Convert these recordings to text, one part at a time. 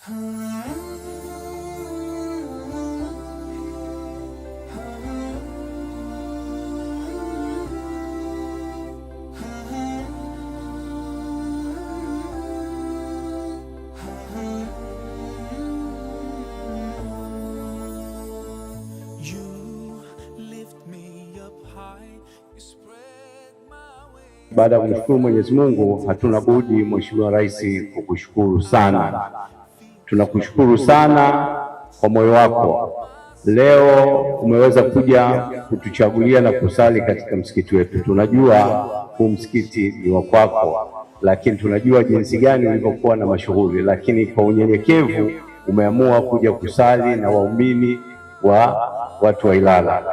Baada ya kumshukuru Mwenyezi Mungu, hatuna budi Mheshimiwa Rais kukushukuru sana. Tunakushukuru sana kwa moyo wako. Leo umeweza kuja kutuchagulia na kusali katika msikiti wetu. Tunajua huu msikiti ni wa kwako, lakini tunajua jinsi gani ulivyokuwa na mashughuli, lakini kwa unyenyekevu umeamua kuja kusali na waumini wa watu wa Ilala.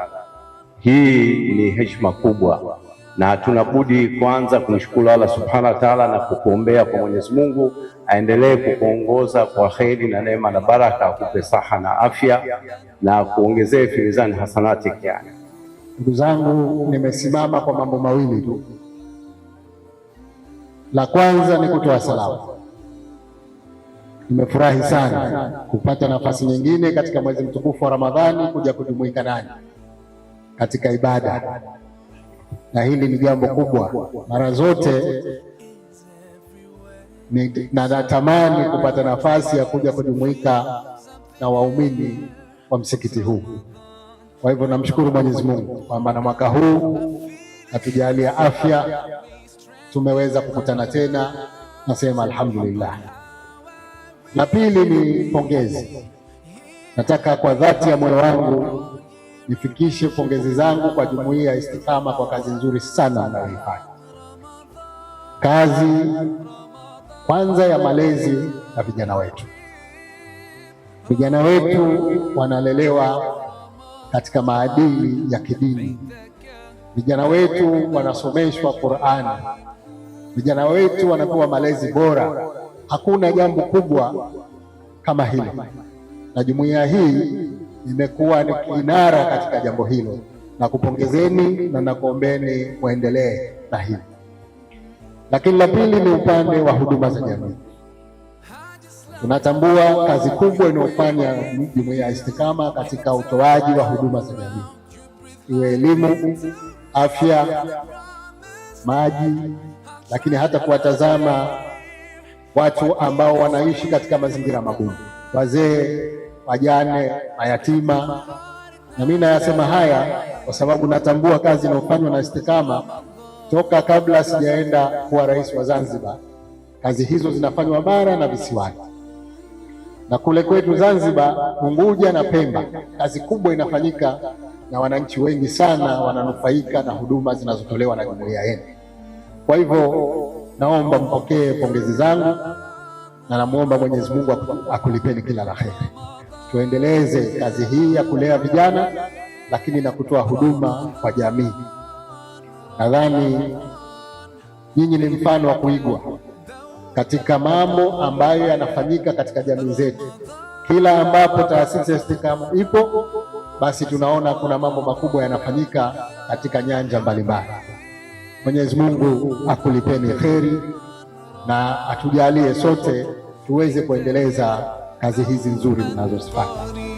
Hii ni heshima kubwa, na tunabudi kwanza kumshukuru Allah Subhanahu wa Ta'ala na kukuombea kwa Mwenyezi Mungu aendelee kukuongoza kwa kheri na neema na baraka, akupe saha na afya na kuongezee fi mizani hasanati. Ndugu zangu, nimesimama kwa mambo mawili tu. La kwanza ni kutoa salamu. Nimefurahi sana kupata nafasi nyingine katika mwezi mtukufu wa Ramadhani kuja kujumuika nanyi katika ibada, na hili ni jambo kubwa. Mara zote natamani kupata nafasi ya kuja kujumuika na waumini wa msikiti huu. Kwa hivyo namshukuru Mwenyezi Mungu kwamba na mwaka huu atujalia afya, tumeweza kukutana tena, nasema alhamdulillah. La pili ni pongezi. Nataka kwa dhati ya moyo wangu nifikishe pongezi zangu kwa Jumuiya ya Istiqama kwa kazi nzuri sana wanayoifanya. Kazi kwanza ya malezi ya vijana wetu. Vijana wetu wanalelewa katika maadili ya kidini. Vijana wetu wanasomeshwa Qur'ani. Vijana wetu wanapewa malezi bora. Hakuna jambo kubwa kama hilo, na jumuiya hii imekuwa ni kinara katika jambo hilo, na kupongezeni na nakuombeni muendelee na hili. Lakini la pili ni upande wa huduma za jamii. Tunatambua kazi kubwa inayofanya Jumuiya ya Istiqama katika utoaji wa huduma za jamii, iwe elimu, afya, maji, lakini hata kuwatazama watu ambao wanaishi katika mazingira magumu, wazee, wajane, mayatima. Na mimi nayasema haya kwa sababu natambua kazi inayofanywa na Istiqama toka kabla sijaenda kuwa rais wa Zanzibar. Kazi hizo zinafanywa bara na visiwani, na kule kwetu Zanzibar, Unguja na Pemba, kazi kubwa inafanyika na wananchi wengi sana wananufaika na huduma zinazotolewa na jumuiya yenu. Kwa hivyo naomba mpokee pongezi zangu na namuomba Mwenyezi Mungu akulipeni kila la heri. Tuendeleze kazi hii ya kulea vijana, lakini na kutoa huduma kwa jamii. Nadhani nyinyi ni mfano wa kuigwa katika mambo ambayo yanafanyika katika jamii zetu. Kila ambapo taasisi ya Istiqama ipo, basi tunaona kuna mambo makubwa yanafanyika katika nyanja mbalimbali. Mwenyezi Mungu akulipeni kheri na atujalie sote tuweze kuendeleza kazi hizi nzuri tunazozifanya.